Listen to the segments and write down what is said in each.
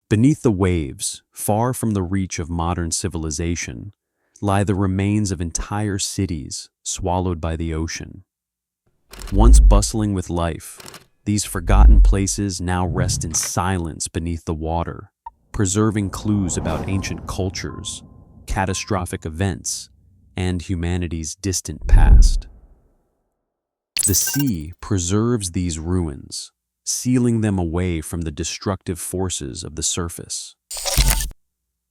Beneath the waves, far from the reach of modern civilization, lie the remains of entire cities swallowed by the ocean. Once bustling with life, these forgotten places now rest in silence beneath the water, preserving clues about ancient cultures, catastrophic events, and humanity's distant past. The sea preserves these ruins, sealing them away from the destructive forces of the surface.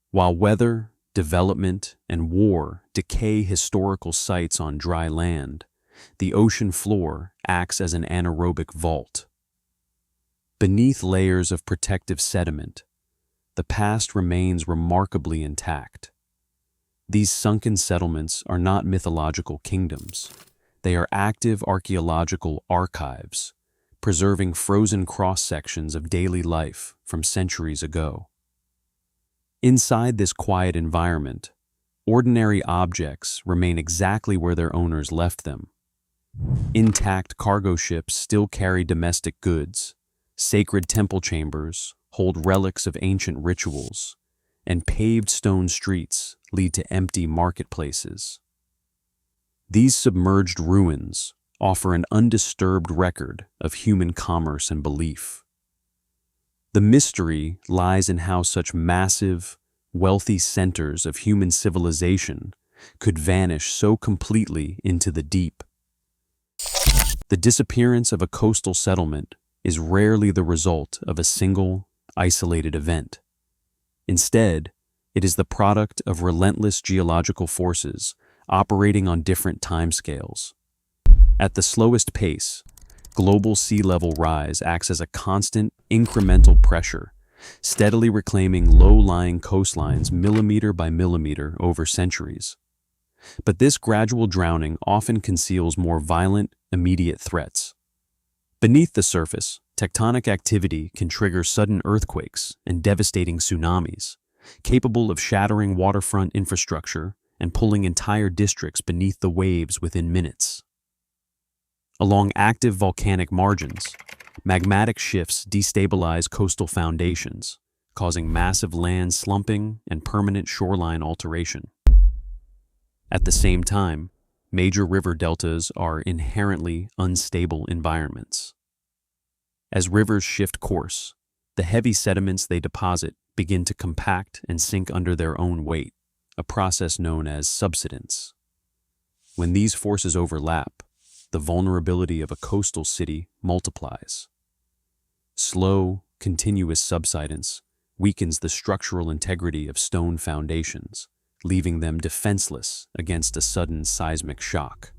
While weather, development, and war decay historical sites on dry land, the ocean floor acts as an anaerobic vault. Beneath layers of protective sediment, the past remains remarkably intact. These sunken settlements are not mythological kingdoms. They are active archaeological archives, preserving frozen cross-sections of daily life from centuries ago. Inside this quiet environment, ordinary objects remain exactly where their owners left them. Intact cargo ships still carry domestic goods, sacred temple chambers hold relics of ancient rituals, and paved stone streets lead to empty marketplaces. These submerged ruins offer an undisturbed record of human commerce and belief. The mystery lies in how such massive, wealthy centers of human civilization could vanish so completely into the deep. The disappearance of a coastal settlement is rarely the result of a single, isolated event. Instead, it is the product of relentless geological forces operating on different timescales. At the slowest pace, global sea level rise acts as a constant, incremental pressure, steadily reclaiming low-lying coastlines millimeter by millimeter over centuries. But this gradual drowning often conceals more violent, immediate threats. Beneath the surface, tectonic activity can trigger sudden earthquakes and devastating tsunamis, capable of shattering waterfront infrastructure and pulling entire districts beneath the waves within minutes. Along active volcanic margins, magmatic shifts destabilize coastal foundations, causing massive land slumping and permanent shoreline alteration. At the same time, major river deltas are inherently unstable environments. As rivers shift course, the heavy sediments they deposit begin to compact and sink under their own weight, a process known as subsidence. When these forces overlap, the vulnerability of a coastal city multiplies. Slow, continuous subsidence weakens the structural integrity of stone foundations, leaving them defenseless against a sudden seismic shock.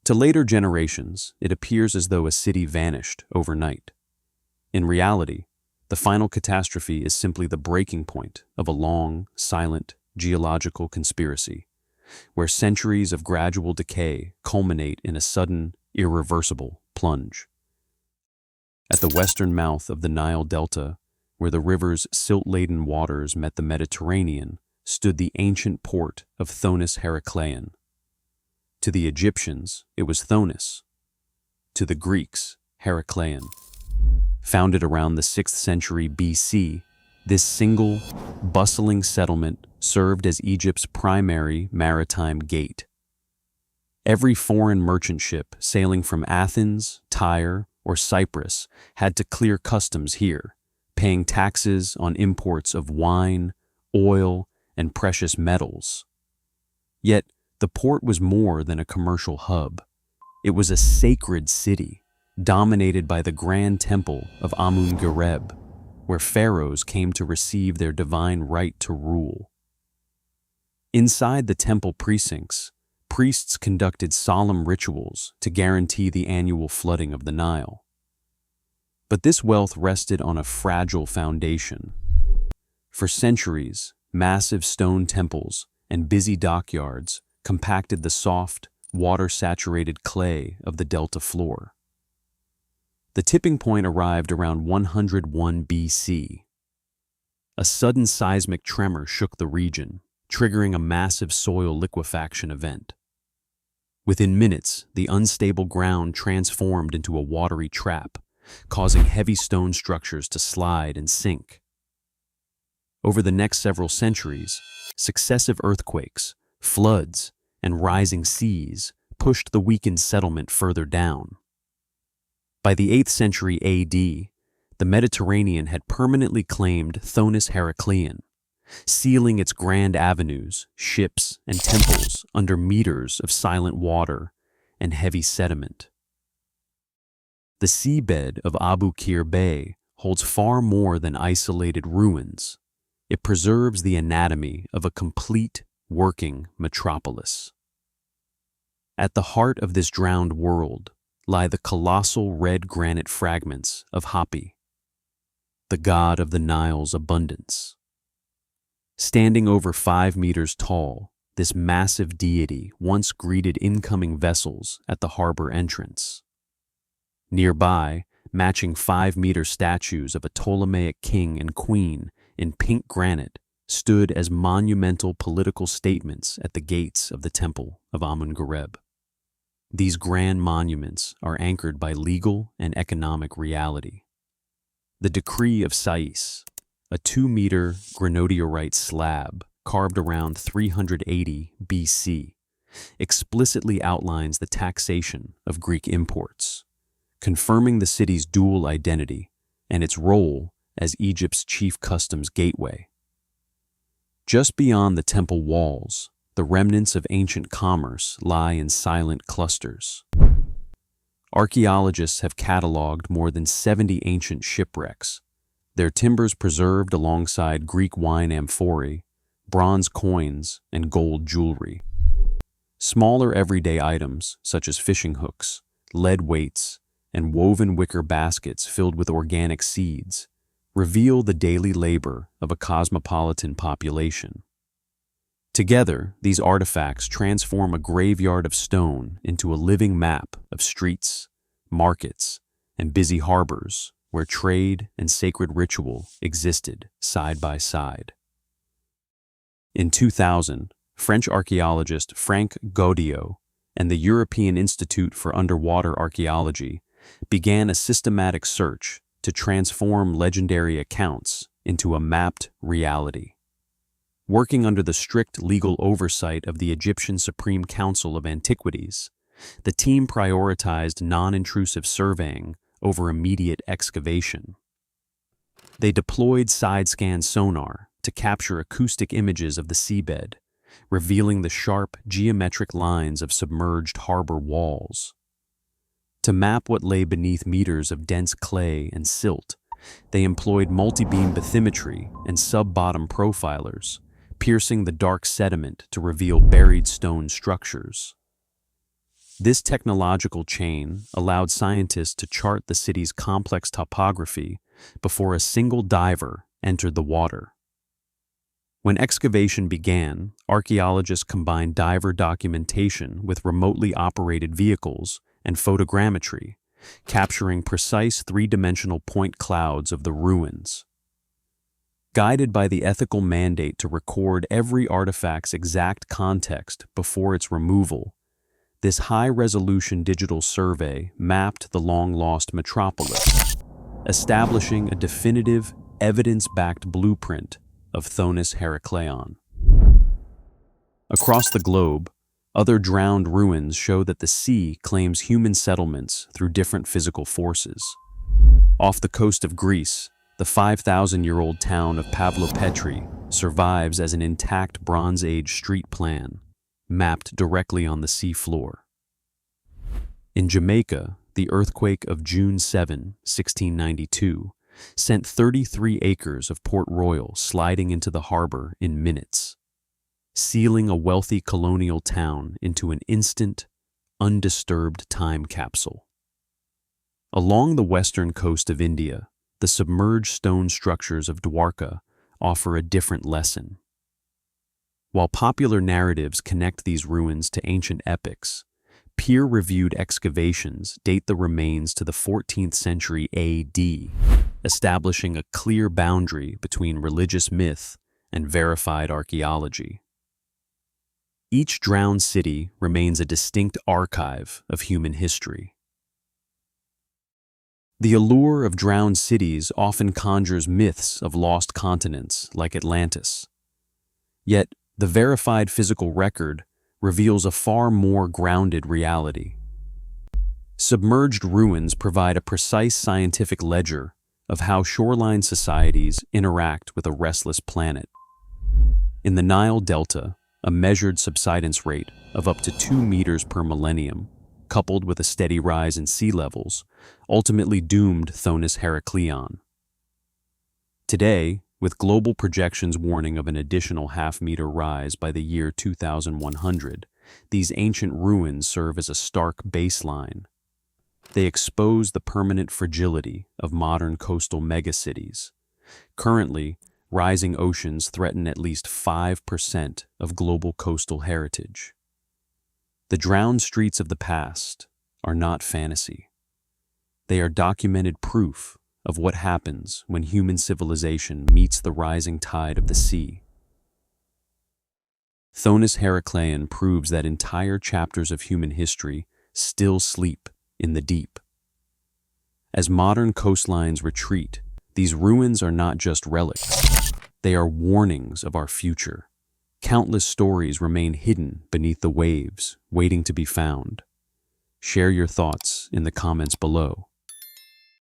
To later generations, it appears as though a city vanished overnight. In reality, the final catastrophe is simply the breaking point of a long, silent, geological conspiracy, where centuries of gradual decay culminate in a sudden, irreversible plunge. At the western mouth of the Nile Delta, where the river's silt-laden waters met the Mediterranean, stood the ancient port of Thonisheraclei. To the Egyptians, it was Thonis. To the Greeks, Heracleion. Founded around the 6th century BC, this single, bustling settlement served as Egypt's primary maritime gate. Every foreign merchant ship sailing from Athens, Tyre, or Cyprus had to clear customs here, paying taxes on imports of wine, oil, and precious metals. Yet, the port was more than a commercial hub. It was a sacred city, dominated by the grand temple of Amun-Gereb, where pharaohs came to receive their divine right to rule. Inside the temple precincts, priests conducted solemn rituals to guarantee the annual flooding of the Nile. But this wealth rested on a fragile foundation. For centuries, massive stone temples and busy dockyards compacted the soft, water-saturated clay of the delta floor. The tipping point arrived around 101 BC. A sudden seismic tremor shook the region, triggering a massive soil liquefaction event. Within minutes, the unstable ground transformed into a watery trap, causing heavy stone structures to slide and sink, Over the next several centuries, successive earthquakes, floods, and rising seas pushed the weakened settlement further down. By the 8th century AD, the Mediterranean had permanently claimed Thonisheracleian, sealing its grand avenues, ships, and temples under meters of silent water and heavy sediment. The seabed of Abu Qir Bay holds far more than isolated ruins. It preserves the anatomy of a complete, working metropolis. At the heart of this drowned world lie the colossal red granite fragments of Hapi, the god of the Nile's abundance. Standing over 5 meters tall, this massive deity once greeted incoming vessels at the harbor entrance. Nearby, matching 5-meter statues of a Ptolemaic king and queen in pink granite stood as monumental political statements at the gates of the temple of Amun-Gareb. These grand monuments are anchored by legal and economic reality. The Decree of Sais, a 2-meter granodiorite slab carved around 380 BC, explicitly outlines the taxation of Greek imports, confirming the city's dual identity and its role as Egypt's chief customs gateway. Just beyond the temple walls, the remnants of ancient commerce lie in silent clusters. Archaeologists have cataloged more than 70 ancient shipwrecks, their timbers preserved alongside Greek wine amphorae, bronze coins, and gold jewelry. Smaller everyday items, such as fishing hooks, lead weights, and woven wicker baskets filled with organic seeds, reveal the daily labor of a cosmopolitan population. Together, these artifacts transform a graveyard of stone into a living map of streets, markets, and busy harbors where trade and sacred ritual existed side by side. In 2000, French archaeologist Frank Gaudiot and the European Institute for Underwater Archaeology began a systematic search to transform legendary accounts into a mapped reality. Working under the strict legal oversight of the Egyptian Supreme Council of Antiquities, the team prioritized non-intrusive surveying over immediate excavation. They deployed side-scan sonar to capture acoustic images of the seabed, revealing the sharp geometric lines of submerged harbor walls. To map what lay beneath meters of dense clay and silt, they employed multi-beam bathymetry and sub-bottom profilers, piercing the dark sediment to reveal buried stone structures. This technological chain allowed scientists to chart the city's complex topography before a single diver entered the water. When excavation began, archaeologists combined diver documentation with remotely operated vehicles and photogrammetry, capturing precise 3-dimensional point clouds of the ruins. Guided by the ethical mandate to record every artifact's exact context before its removal, this high-resolution digital survey mapped the long-lost metropolis, establishing a definitive, evidence-backed blueprint of Thonisheracleion. Across the globe, other drowned ruins show that the sea claims human settlements through different physical forces. Off the coast of Greece, the 5,000-year-old town of Pavlopetri survives as an intact Bronze Age street plan, mapped directly on the sea floor. In Jamaica, the earthquake of June 7, 1692, sent 33 acres of Port Royal sliding into the harbor in minutes, sealing a wealthy colonial town into an instant, undisturbed time capsule. Along the western coast of India, the submerged stone structures of Dwarka offer a different lesson. While popular narratives connect these ruins to ancient epics, peer-reviewed excavations date the remains to the 14th century AD, establishing a clear boundary between religious myth and verified archaeology. Each drowned city remains a distinct archive of human history. The allure of drowned cities often conjures myths of lost continents like Atlantis. Yet, the verified physical record reveals a far more grounded reality. Submerged ruins provide a precise scientific ledger of how shoreline societies interact with a restless planet. In the Nile Delta, a measured subsidence rate of up to 2 meters per millennium, coupled with a steady rise in sea levels, ultimately doomed Thonisheraclei. Today, with global projections warning of an additional half-meter rise by the year 2100, these ancient ruins serve as a stark baseline. They expose the permanent fragility of modern coastal megacities. Currently, rising oceans threaten at least 5% of global coastal heritage. The drowned streets of the past are not fantasy. They are documented proof of what happens when human civilization meets the rising tide of the sea. Thonisheraclei proves that entire chapters of human history still sleep in the deep. As modern coastlines retreat, these ruins are not just relics. They are warnings of our future. Countless stories remain hidden beneath the waves, waiting to be found. Share your thoughts in the comments below.